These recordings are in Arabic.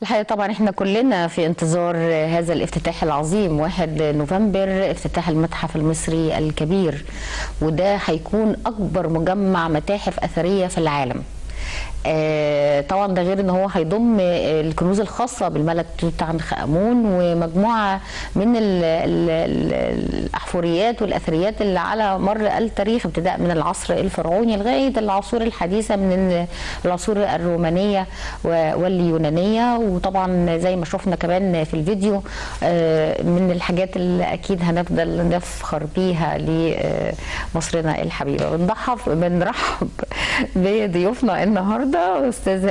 الحقيقة طبعا احنا كلنا في انتظار هذا الافتتاح العظيم 1 نوفمبر، افتتاح المتحف المصري الكبير، وده هيكون أكبر مجمع متاحف أثرية في العالم. طبعا ده غير ان هو هيضم الكنوز الخاصه بالملك توت عنخ امون ومجموعه من الاحفوريات والاثريات اللي على مر التاريخ، ابتداء من العصر الفرعوني لغايه العصور الحديثه من العصور الرومانيه واليونانيه. وطبعا زي ما شفنا كمان في الفيديو من الحاجات اللي اكيد هنفضل نفخر بيها لمصرنا الحبيبه. بنرحب بضيوفنا النهارده استاذه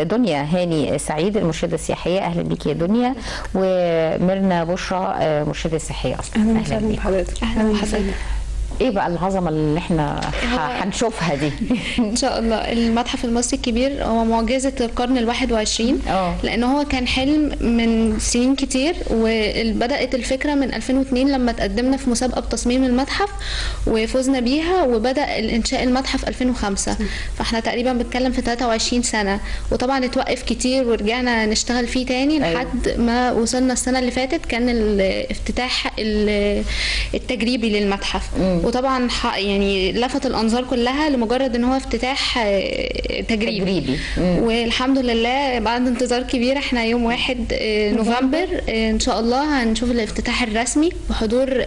دنيا هاني سعيد، المرشده السياحيه. اهلا بيكي يا دنيا. وميرنا بشرى، مرشده سياحيه اصلا. اهلا وسهلا بحضرتك. اهلا وسهلا. ايه بقى العظمه اللي احنا هنشوفها دي؟ ان شاء الله المتحف المصري الكبير هو معجزه القرن ال21، لان هو كان حلم من سنين كتير، وبدات الفكره من 2002 لما تقدمنا في مسابقه بتصميم المتحف وفزنا بيها، وبدا الانشاء المتحف 2005. فاحنا تقريبا بنتكلم في 23 سنه، وطبعا اتوقف كتير ورجعنا نشتغل فيه تاني لحد ما وصلنا السنه اللي فاتت كان الافتتاح التجريبي للمتحف. وطبعا يعني لفت الانظار كلها لمجرد ان هو افتتاح تجريبي. والحمد لله بعد انتظار كبير احنا يوم 1 نوفمبر ان شاء الله هنشوف الافتتاح الرسمي بحضور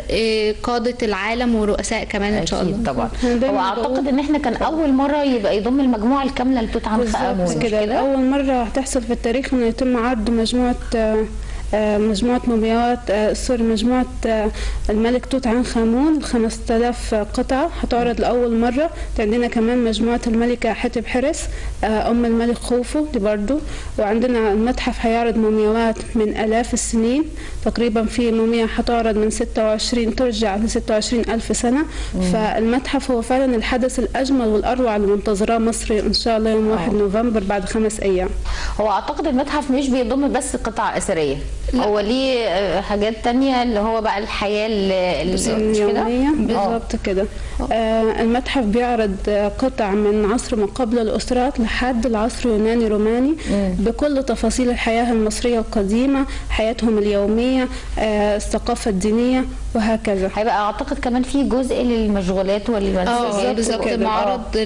قادة العالم ورؤساء كمان ان شاء الله. طبعا هو اعتقد ان احنا كان اول مرة يبقى يضم المجموعة الكاملة لتوت عنخ امون كده. اول مرة هتحصل في التاريخ انه يتم عرض مجموعة مومياوات مجموعة الملك توت عنخ آمون 5000 قطعة هتعرض لأول مرة. عندنا كمان مجموعة الملكة حتب حرس أم الملك خوفو دي برضو. وعندنا المتحف هيعرض مومياوات من آلاف السنين، تقريبا في موميا هتعرض من 26 ترجع ل 26,000 سنة. فالمتحف هو فعلا الحدث الأجمل والأروع اللي منتظراه مصر إن شاء الله يوم 1 نوفمبر بعد 5 أيام. هو أعتقد المتحف مش بيضم بس قطع أثرية، هو ليه حاجات تانية اللي هو بقى الحياة اليومية بالظبط كده. المتحف بيعرض قطع من عصر ما قبل الأسرات لحد العصر اليوناني روماني بكل تفاصيل الحياة المصرية القديمة، حياتهم اليومية، الثقافة الدينية وهكذا. هيبقى أعتقد كمان في جزء للمشغولات والمنتجات بالظبط، معرض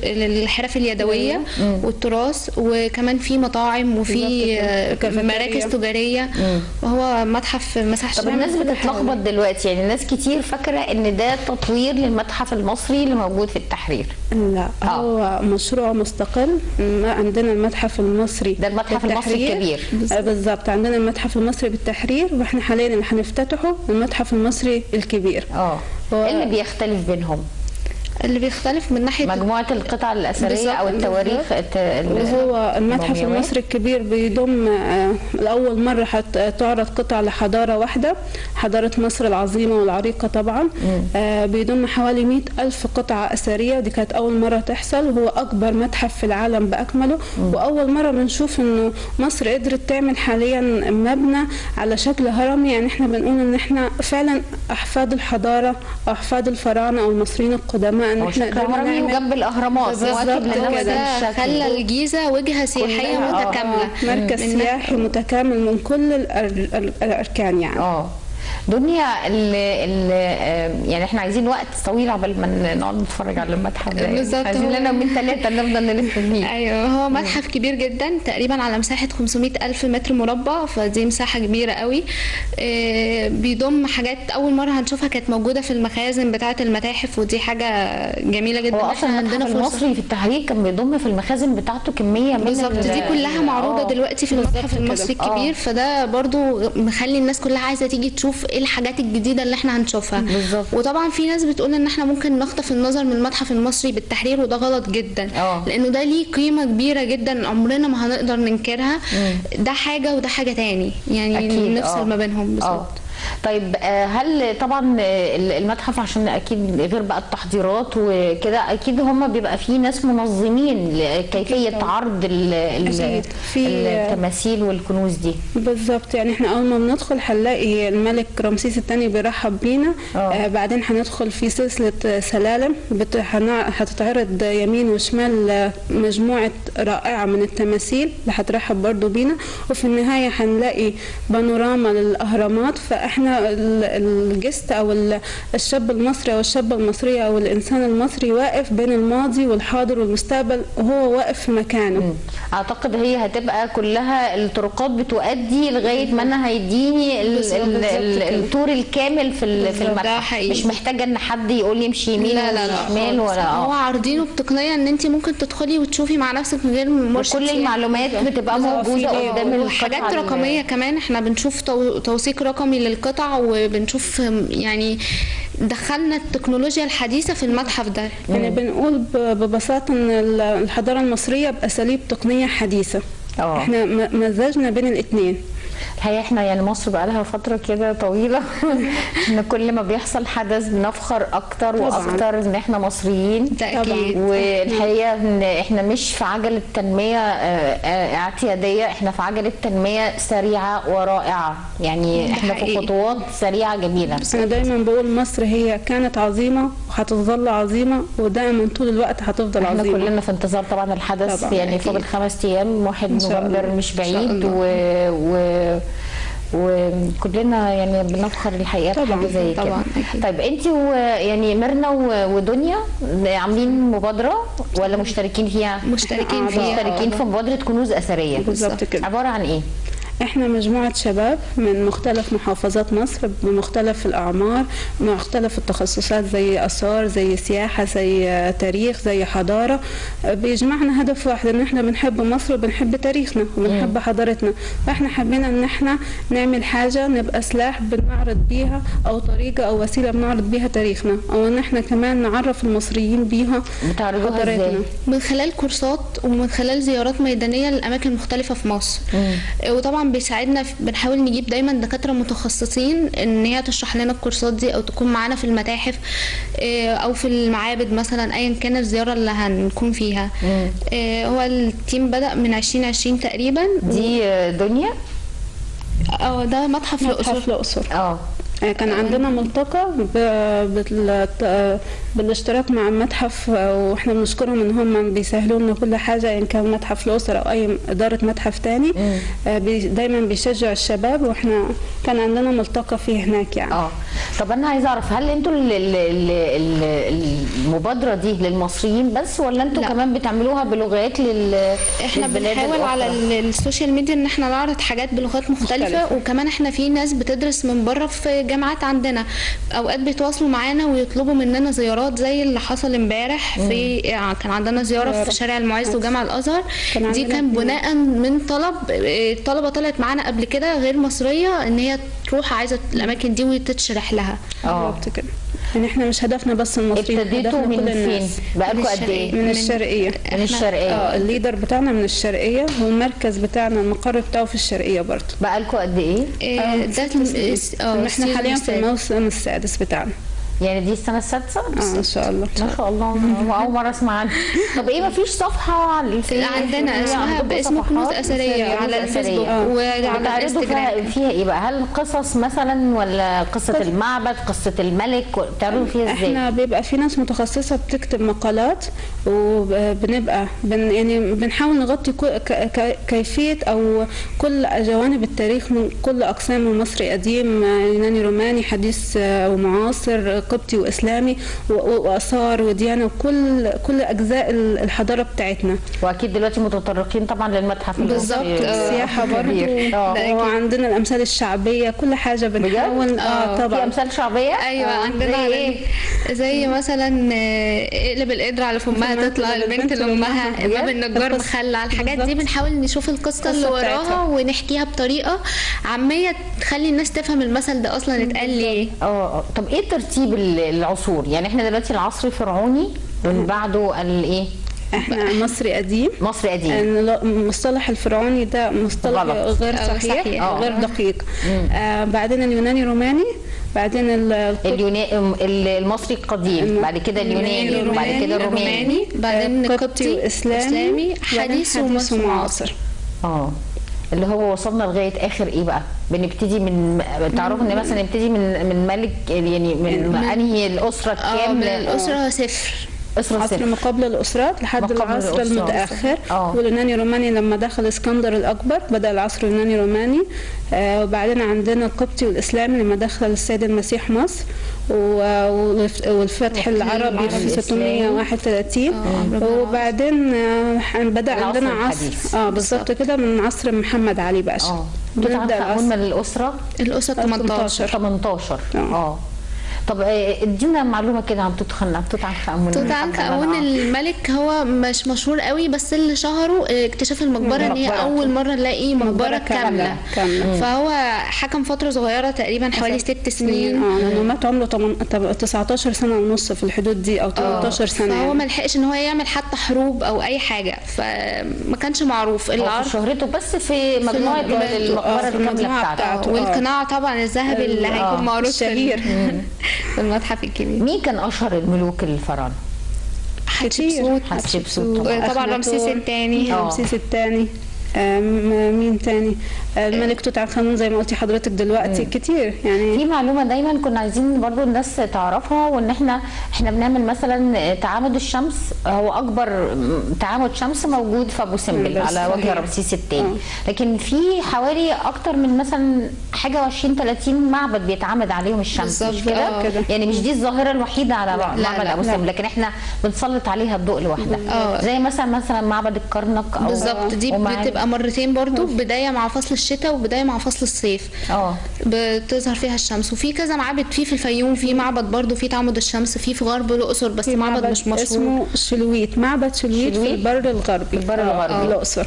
للحرف اليدوية والتراث، وكمان في مطاعم وفي مراكز تجارية. وهو متحف مساحة. طب الناس بتتلخبط دلوقتي، يعني ناس كتير فاكرة ان ده تطوير للمتحف المصري اللي موجود في التحرير. لا هو مشروع مستقل. عندنا المتحف المصري، ده المتحف المصري الكبير بالظبط. عندنا المتحف المصري بالتحرير، واحنا حاليا اللي هنفتتحه المتحف المصري الكبير. ايه اللي بيختلف بينهم؟ اللي بيختلف من ناحيه مجموعه القطع الاثريه او التواريخ. وهو المتحف المصري الكبير بيضم لاول مره هتعرض قطع لحضاره واحده، حضاره مصر العظيمه والعريقه طبعا. بيضم حوالي 100,000 قطعه اثريه، ودي كانت اول مره تحصل، وهو اكبر متحف في العالم باكمله. واول مره بنشوف انه مصر قدرت تعمل حاليا مبنى على شكل هرمي. يعني احنا بنقول ان احنا فعلا احفاد الحضاره او احفاد الفراعنه او المصريين القدماء، ان احنا هرمي وجنب الاهرامات ده خلى الجيزه وجهه سياحيه متكامله، مركز سياحي متكامل من كل الاركان يعني. دنيا يعني احنا عايزين وقت طويل عقبال ما نقعد نتفرج على المتحف ده. بالظبط، عايزين لنا من 3 نفضل نلف فيه. ايوه، هو متحف كبير جدا تقريبا على مساحه 500,000 متر مربع، فدي مساحه كبيره قوي. بيضم حاجات اول مره هنشوفها كانت موجوده في المخازن بتاعه المتاحف، ودي حاجه جميله جدا. هو اصلا عندنا في المصري في التحرير كان بيضم في المخازن بتاعته كميه من بالظبط، دي كلها معروضه دلوقتي في المتحف المصري الكبير. فده برضو مخلي الناس كلها عايزه تيجي تشوف ايه الحاجات الجديده اللي احنا هنشوفها. بالظبط. وطبعا في ناس بتقول ان احنا ممكن نخطف النظر من المتحف المصري بالتحرير، وده غلط جدا. لانه ده ليه قيمه كبيره جدا عمرنا ما هنقدر ننكرها. ده حاجه وده حاجه تاني، يعني نفصل ما بينهم. بالظبط. طيب هل طبعا المتحف عشان اكيد غير بقى التحضيرات وكده، اكيد هم بيبقى فيه ناس منظمين لكيفيه عرض التماثيل والكنوز دي؟ بالظبط، يعني احنا اول ما بندخل هنلاقي الملك رمسيس الثاني بيرحب بينا. بعدين هندخل في سلسله سلالم هتتعرض يمين وشمال مجموعه رائعه من التماثيل اللي هترحب برضو بينا، وفي النهايه هنلاقي بانوراما للاهرامات. فاحنا الجست او الشاب المصري او الشابه المصريه او الانسان المصري واقف بين الماضي والحاضر والمستقبل، وهو واقف في مكانه. اعتقد هي هتبقى كلها الطرقات بتؤدي لغايه ما انا هيديني التور الكامل في المتحف، مش محتاجه ان حد يقول لي امشي يمين ولا شمال ولا هو عارضينه بتقنيه ان انت ممكن تدخلي وتشوفي مع نفسك من غير مرشد، كل المعلومات بتبقى موجوده قدام وحاجات رقميه كمان. احنا بنشوف توثيق رقمي للقطع، وبنشوف يعني دخلنا التكنولوجيا الحديثه في المتحف ده. يعني بنقول ببساطه ان الحضاره المصريه باساليب تقنيه حديثه. احنا مزجنا بين الاثنين. الحقيقه احنا يعني مصر بقى لها فتره كده طويله احنا كل ما بيحصل حدث بنفخر اكتر واكتر ان احنا مصريين. تأكيد. والحقيقه ان احنا مش في عجله تنميه اعتياديه، احنا في عجله تنميه سريعه ورائعه، يعني احنا في خطوات سريعه جميله. انا دايما بقول مصر هي كانت عظيمه وهتظل عظيمه، ودائما طول الوقت هتفضل عظيمه. احنا كلنا في انتظار طبعا الحدث طبعا. يعني فاضل 5 ايام 1 نوفمبر مش بعيد، وكلنا يعني بنفخر الحقيقه بحاجه زي كده. طيب انت يعني ميرنا ودنيا عاملين مبادره ولا مشتركين فيها؟ مشتركين في مبادره كنوز اثريه. بالظبط كده. عباره عن ايه؟ احنا مجموعة شباب من مختلف محافظات مصر بمختلف الأعمار، مختلف التخصصات، زي آثار، زي سياحة، زي تاريخ، زي حضارة. بيجمعنا هدف واحد، ان احنا بنحب مصر وبنحب تاريخنا وبنحب حضارتنا. فاحنا حبينا ان احنا نعمل حاجة نبقى سلاح بنعرض بيها، او طريقة او وسيلة بنعرض بيها تاريخنا، او ان احنا كمان نعرف المصريين بيها حضارتنا من خلال كورسات ومن خلال زيارات ميدانية للأماكن المختلفة في مصر. وطبعا بيساعدنا بنحاول نجيب دايما دكاتره متخصصين ان هي تشرح لنا الكورسات دي، او تكون معانا في المتاحف او في المعابد مثلا، ايا كان الزياره اللي هنكون فيها. هو التيم بدأ من 2020 تقريبا. دي دنيا؟ ده متحف الأقصر. كان عندنا ملتقى بالاشتراك مع المتحف، واحنا بنشكرهم ان هم بيسهلوا لنا كل حاجه، ان كان متحف الأقصر او اي اداره متحف تاني. دايما بيشجعوا الشباب، واحنا كان عندنا ملتقى فيه هناك يعني. طب انا عايزه اعرف، هل انتوا المبادره دي للمصريين بس، ولا انتوا كمان بتعملوها بلغات احنا بنحاول على السوشيال ميديا ان احنا نعرض حاجات بلغات مختلفه. وكمان احنا في ناس بتدرس من بره في جامعات عندنا، اوقات بيتواصلوا معانا ويطلبوا مننا زيارات، زي اللي حصل امبارح في كان عندنا زياره في شارع المعز وجامع الازهر. دي كان بناء من طلبه طلعت معانا قبل كده غير مصريه، ان هي تروح عايزه الاماكن دي وتتشرح لها. بالظبط كده. يعني احنا مش هدفنا بس المصريين، ابتديتوا من فين؟ بقالكم قد ايه؟ من الشرقيه. من الشرقيه. الليدر بتاعنا من الشرقيه، والمركز بتاعنا المقر بتاعه في الشرقيه برضه. بقالكم قد ايه؟ احنا حاليا في الموسم السادس بتاعنا. يعني دي السنه السادسه؟ ان شاء الله. ما شاء الله. اول مره اسمع عنها. طب ايه، ما فيش صفحه عندنا اسمها باسم كنوز اثريه على الفيسبوك وعلى الانستجرام. فيها ايه بقى؟ هل قصص مثلا، ولا قصه المعبد، قصه الملك، بتعرضوا فيها ازاي؟ احنا بيبقى في ناس متخصصه بتكتب مقالات، وبنبقى يعني بنحاول نغطي كيفيه او كل جوانب التاريخ من كل اقسامه، مصري قديم، يوناني، روماني، حديث ومعاصر، قبطي واسلامي، واثار وديانه، وكل اجزاء الحضاره بتاعتنا. واكيد دلوقتي متطرقين طبعا للمتحف. بالظبط. السياحه برضه، وعندنا الامثال الشعبيه، كل حاجه بنحاول. طبعا في امثال شعبيه. ايوه عندنا. زي مثلا اقلب القدر على فمها تطلع البنت لامها، باب النجار مخلع. الحاجات دي بنحاول نشوف القصه اللي وراها ونحكيها بطريقه عاميه تخلي الناس تفهم المثل ده اصلا اتقال ليه. طب ايه ترتيب العصور؟ يعني احنا دلوقتي العصر الفرعوني، من بعده الايه؟ احنا مصري قديم. مصري قديم. المصطلح الفرعوني ده مصطلح غير صحيح، غير دقيق. بعدين اليوناني روماني، بعدين المصري القديم، بعد كده اليوناني، بعد كده الروماني، بعدين القبطي واسلامي، حديث ومعاصر. اللي هو وصلنا لغايه اخر ايه بقى؟ بنبتدي من تعرفوا ان مثلا نبتدي من ملك، يعني من انهي الاسره الكام؟ من الاسره صفر، عصر ما قبل الأسرات لحد العصر المتأخر. واليوناني روماني لما دخل اسكندر الأكبر بدأ العصر اليوناني روماني. وبعدين عندنا القبطي والإسلامي لما دخل السيد المسيح مصر، والفتح العربي في 631. وبعدين بدأ عندنا عصر بالظبط كده من عصر محمد علي باشا. بنبدأ من الأسرة 18. طب ادينا معلومه كده عن توت عنخ امون. توت عنخ امون الملك هو مش مشهور قوي، بس اللي شهره اكتشاف المقبره، ان هي اول مره نلاقي مقبره كامله. فهو حكم فتره صغيره تقريبا حوالي 6 سنين. لانه مات عمره 19 سنه ونص في الحدود دي، او 18 سنه. فهو ما لحقش ان هو يعمل حتى حروب او اي حاجه، فما كانش معروف. شهرته بس في مجموعه المقبره الكامله بتاعته، والقناع طبعا الذهبي اللي هيكون معروف شهير في المتحف الكبير. مين كان اشهر الملوك الفراعنه؟ حتشبسوت طبعا، رمسيس الثاني. مين تاني؟ الملك توت عنخ امون زي ما قلتي حضرتك دلوقتي. كتير يعني. في معلومه دايما كنا عايزين برضو الناس تعرفها، وان احنا بنعمل مثلا تعامد الشمس. هو اكبر تعامد شمس موجود في ابو سمبل على وجه رمسيس الثاني، لكن في حوالي اكتر من مثلا حاجه 20-30 معبد بيتعامد عليهم الشمس، مش كده؟ يعني مش دي الظاهره الوحيده على معبد ابو سمبل، لكن احنا بنسلط عليها الضوء لوحدها. زي مثلا معبد الكرنك بالظبط. دي بتبقى مرتين برضو، بدايه مع فصل الشتاء وبدايه مع فصل الصيف. بتظهر فيها الشمس. وفي كذا معبد، في الفيوم في معبد برضو في تعامد الشمس، في غرب الاقصر، بس معبد مش مشهور اسمه شلويت. معبد شلويت في البر الغربي، الاقصر.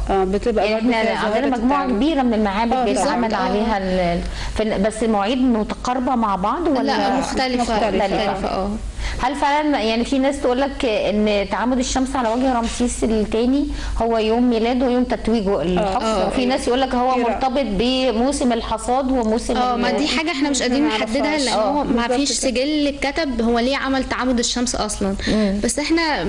بتبقى يعني احنا عندنا مجموعه كبيره من المعابد بيتعمل عليها بس المواعيد متقاربه مع بعض ولا لا مختلفه؟ هل فعلا يعني في ناس تقول لك ان تعامد الشمس على وجه رمسيس الثاني هو يوم ميلاده ويوم تتويجه الحصد، وفي ناس يقول لك هو مرتبط بموسم الحصاد وموسم ما دي حاجه احنا مش قادرين نحددها، لان هو ما فيش سجل كتب هو ليه عمل تعامد الشمس اصلا. بس احنا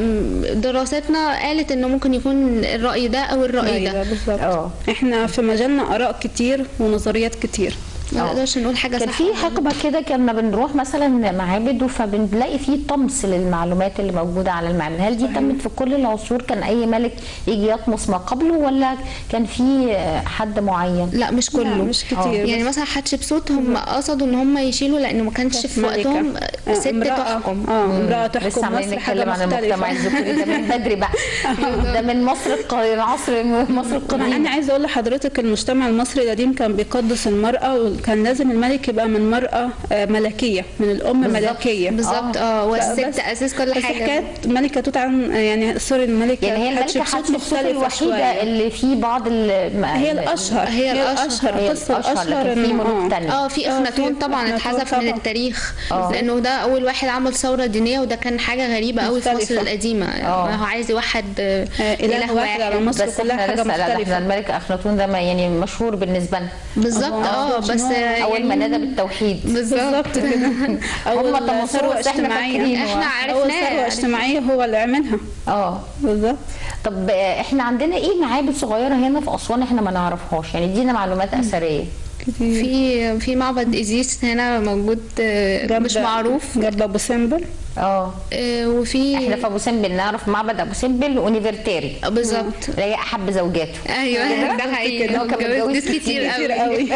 دراستنا قالت انه ممكن يكون الراي ده او الراي ده. بالظبط. احنا في مجالنا اراء كتير ونظريات كتير، ما نقدرش نقول حاجه كان صح. في حقبه كده كنا بنروح مثلا معابد فبنلاقي فيه طمس للمعلومات اللي موجوده على المعبد. هل دي تمت في كل العصور؟ كان اي ملك يجي يطمس ما قبله، ولا كان في حد معين؟ لا مش كله، لا مش كتير. يعني مثلا حتشبسوت هم قصدوا ان هم يشيلوا لانه ما كانش في وقتهم ست تحكم. امراه تحكم. لسه عمالين نتكلم عن المجتمع الذكوري ده من بدري بقى. ده من عصر مصر القديم. انا عايزه اقول لحضرتك المجتمع المصري القديم كان بيقدس المراه، وكان لازم الملك يبقى من مرأة ملكية، من الأم ملكية. بالظبط. والست أساس كل حاجة. حكاية ملكة توت يعني سوري الملكة يعني هي الملكة حتشبسوت الوحيدة اللي في بعض هي الأشهر. القصة الأشهر. في ملوك تانية. في أخناتون طبعا اتحذف من التاريخ، لأنه ده أول واحد عمل ثورة دينية، وده كان حاجة غريبة قوي في مصر القديمة. هو عايز يوحد إله واحد على مصر كلها، حاجة مختلفة. الملك أخناتون ده يعني مشهور بالنسبة لنا. بالظبط. بس اول ما نادى بالتوحيد. بالظبط كده. اول ثروه اجتماعيه احنا عرفناها. اول ثروه اجتماعيه هو اللي عملها. بالظبط. طب احنا عندنا ايه معابد صغيره هنا في اسوان احنا ما نعرفهاش؟ يعني ادينا معلومات اثريه. في معبد إيزيس هنا موجود مش معروف جنب ابو سمبل. وفي احنا في ابو سمبل نعرف معبد ابو سمبل ونيفرتاري. بالظبط. اللي هي احب زوجاته. ايوه ده حقيقي. هو اتجوز كتير قوي.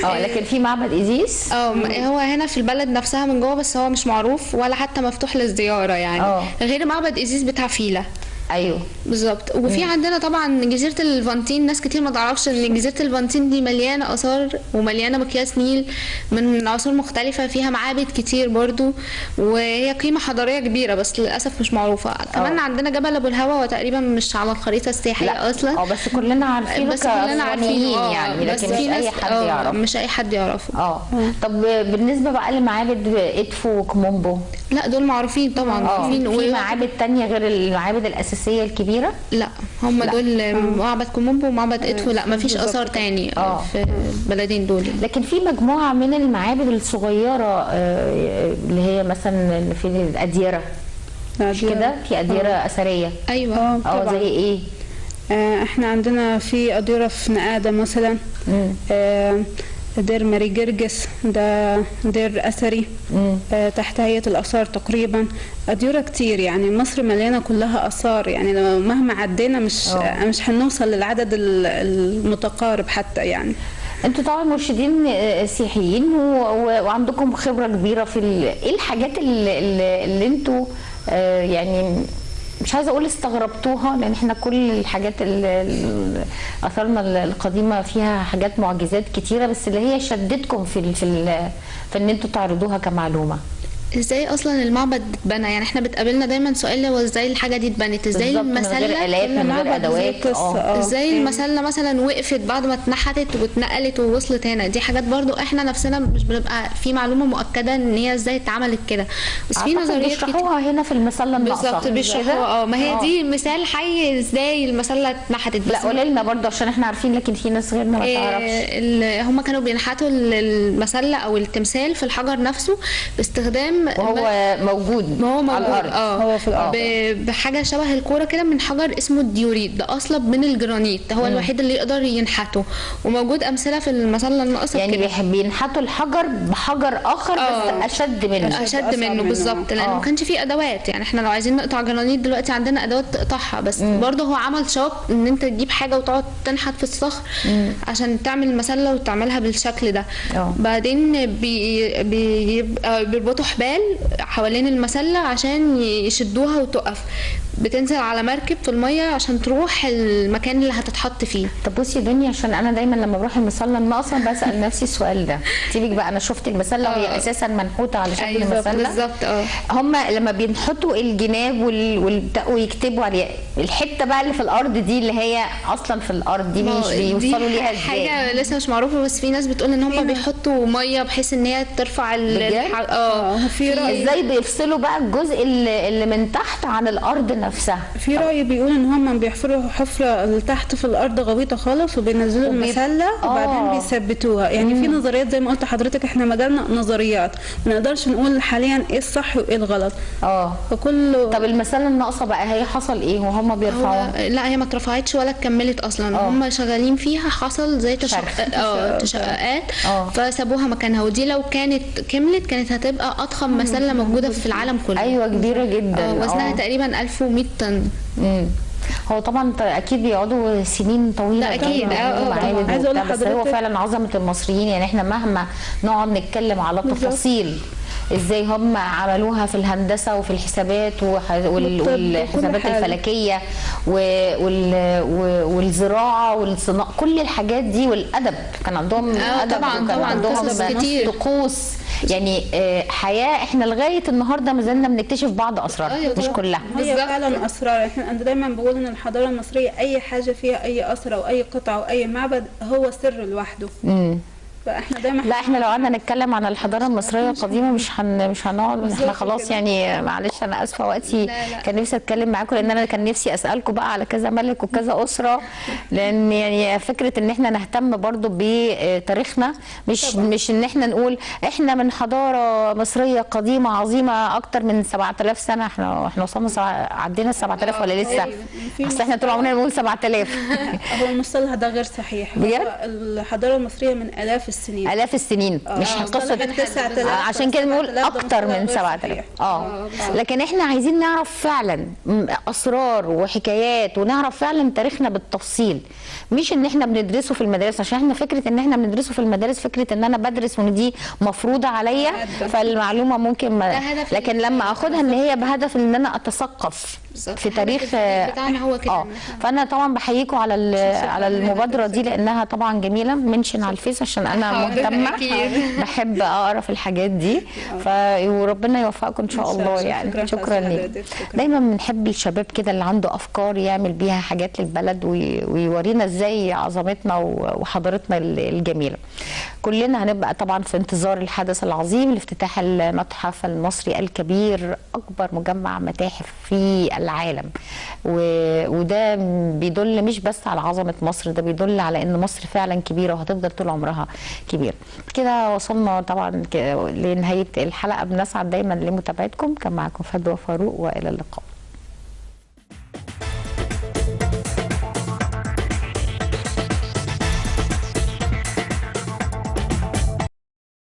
لكن في معبد إيزيس هو هنا في البلد نفسها من جوه، بس هو مش معروف ولا حتى مفتوح للزياره يعني. غير معبد إيزيس بتاع فيلة. ايوه بالظبط. وفي عندنا طبعا جزيره الفانتين. ناس كتير ما تعرفش ان جزيره الفانتين دي مليانه اثار ومليانه مقياس نيل من عصور مختلفه، فيها معابد كتير برضو، وهي قيمه حضاريه كبيره بس للاسف مش معروفه. كمان عندنا جبل ابو الهوى، هو تقريبا مش على الخريطه السياحيه اصلا. بس كلنا عارفينه. يعني لكن مش اي حد يعرف. مش اي حد يعرفه. طب بالنسبه بقى لمعابد ادفو وكمومبو، لا دول معروفين طبعا. معروفين. في معابد تانية غير المعابد الاساسيه الكبيره؟ لا هم دول معبد كومومبو ومعبد ادفو، لا ما فيش اثار تاني في البلدين دول. لكن في مجموعه من المعابد الصغيره اللي هي مثلا في الاديره، مش كده؟ في اديره اثريه. ايوه زي ايه؟ احنا عندنا في اديره في نقاده مثلا، دير ماري جرجس، ده دير اثري تحت هيئه الاثار تقريبا. اديره كتير يعني، مصر مليانه كلها اثار يعني، لو مهما عدينا مش هنوصل للعدد المتقارب حتى يعني. انتوا طبعا مرشدين سياحيين وعندكم خبره كبيره في ايه الحاجات اللي انتوا يعني مش عايزه اقول استغربتوها، لان احنا كل الحاجات اثارنا القديمه فيها حاجات معجزات كتيره، بس اللي هي شدتكم في ان انتوا تعرضوها كمعلومه. ازاي اصلا المعبد اتبنى؟ يعني احنا بتقابلنا دايما سؤال هو ازاي الحاجه دي اتبنت، ازاي المسله من غير آلات من غير ادوات، ازاي المسله مثلا وقفت بعد ما اتنحتت واتنقلت ووصلت هنا. دي حاجات برضو احنا نفسنا مش بنبقى في معلومه مؤكده ان هي ازاي اتعملت كده، بس في نظريات بيشرحوها هنا في المسله الناقصه. بالظبط بيشرحوها. ما هي دي مثال حي ازاي المسله اتنحتت. لا قولي لنا برضو عشان احنا عارفين، لكن في ناس غيرنا ما تعرفش. هم كانوا بينحتوا المسله او التمثال في الحجر نفسه باستخدام وهو موجود على الارض. هو في الارض بحاجه شبه الكوره كده من حجر اسمه الديوريت، ده اصلب من الجرانيت، هو الوحيد اللي يقدر ينحته، وموجود امثله في المسله الناقصه يعني بينحتوا الحجر بحجر اخر بس اشد منه بالظبط، لانه ما كانش فيه ادوات. يعني احنا لو عايزين نقطع جرانيت دلوقتي عندنا ادوات تقطعها، بس برضه هو عمل شاط ان انت تجيب حاجه وتقعد تنحت في الصخر عشان تعمل المسله وتعملها بالشكل ده. بعدين بيربطوا حبال حوالين المسله عشان يشدوها وتقف، بتنزل على مركب في الميه عشان تروح المكان اللي هتتحط فيه. طب بصي يا دنيا، عشان انا دايما لما بروح المسله الناقصه بسال نفسي السؤال ده. سيبك بقى، انا شفت المسله وهي اساسا منحوته على شكل مسله. بالظبط. هم لما بينحتوا الجناب ويبداوا يكتبوا عليها، الحته بقى اللي في الارض دي اللي هي اصلا في الارض دي مش بيوصلوا ليها ازاي؟ حاجه لسه مش معروفه، بس في ناس بتقول ان هم بيحطوا ميه بحيث ان هي ترفع في رأي ازاي بيفصلوا بقى الجزء اللي من تحت عن الارض نفسها. في رأي بيقول ان هم بيحفروا حفره لتحت في الارض غويطه خالص وبينزلوا المسله وبعدين بيثبتوها. يعني في نظريات زي ما قلت لحضرتك، احنا مجالنا نظريات، ما نقدرش نقول حاليا ايه الصح وايه الغلط. فكله. طب المسله الناقصه بقى هي حصل ايه وهم بيرفعوها؟ لا هي ما اترفعتش ولا اتكملت اصلا. هم شغالين فيها، حصل زي تشققات فسابوها مكانها، ودي لو كانت كملت كانت هتبقى اضخم مسله موجوده في العالم كله. ايوه كبيره جدا. وزنها تقريبا 1100 طن. هو طبعا اكيد بيقعدوا سنين طويله. اكيد. عايزه اقول بس هو فعلا عظمه المصريين. يعني احنا مهما نقعد نتكلم على تفاصيل ازاي هم عملوها في الهندسه وفي الحسابات والحسابات الفلكيه والزراعه والصناعه، كل الحاجات دي، والادب كان عندهم ادب، طبعا عندهم كتير طقوس. يعني حياه احنا لغايه النهارده ما زلنا بنكتشف بعض اسرارها. مش كلها هي فعلا اسرار. احنا دايما بقول ان الحضاره المصريه اي حاجه فيها اي اثر او اي قطعه او اي معبد هو سر لوحده. فاحنا دايما احنا لو قعدنا نتكلم عن الحضاره المصريه القديمه مش هنقعد. احنا خلاص يعني معلش انا اسفه وقتي. كان نفسي اتكلم معاكم لان انا كان نفسي اسالكم بقى على كذا ملك وكذا اسره، لان يعني فكره ان احنا نهتم برضو بتاريخنا، مش ان احنا نقول احنا من حضاره مصريه قديمه عظيمه اكتر من 7000 سنه. احنا وصلنا عدينا 7000 ولا لسه؟ اصل احنا طول عمرنا بنقول 7000. هو المصطلح ده غير صحيح. الحضاره المصريه من آلاف السنين مش قصه 9000 عشان كده بنقول اكتر من 7000. لكن احنا عايزين نعرف فعلا اسرار وحكايات، ونعرف فعلا تاريخنا بالتفصيل، مش ان احنا بندرسه في المدارس. عشان احنا فكره ان احنا بندرسه في المدارس فكره ان انا بدرس وان دي مفروضه عليا، فالمعلومه ممكن لكن لما اخدها ان هي بهدف ان انا اتثقف في تاريخ بتاعنا هو كده. فانا طبعا بحييكم على المبادره دي لانها طبعا جميله. منشن على الفيس عشان انا انا مهتمه بحب اقرا في الحاجات دي، وربنا يوفقكم ان شاء الله. يعني شكرا لك. دايما بنحب الشباب كده اللي عنده افكار يعمل بيها حاجات للبلد ويورينا ازاي عظمتنا وحضارتنا الجميله. كلنا هنبقى طبعا في انتظار الحدث العظيم لافتتاح المتحف المصري الكبير، اكبر مجمع متاحف في العالم، وده بيدل مش بس على عظمه مصر، ده بيدل على ان مصر فعلا كبيره وهتفضل طول عمرها كبيره. كده وصلنا طبعا لنهايه الحلقه، بنسعد دايما لمتابعتكم. كان معكم فدوى فاروق، والى اللقاء.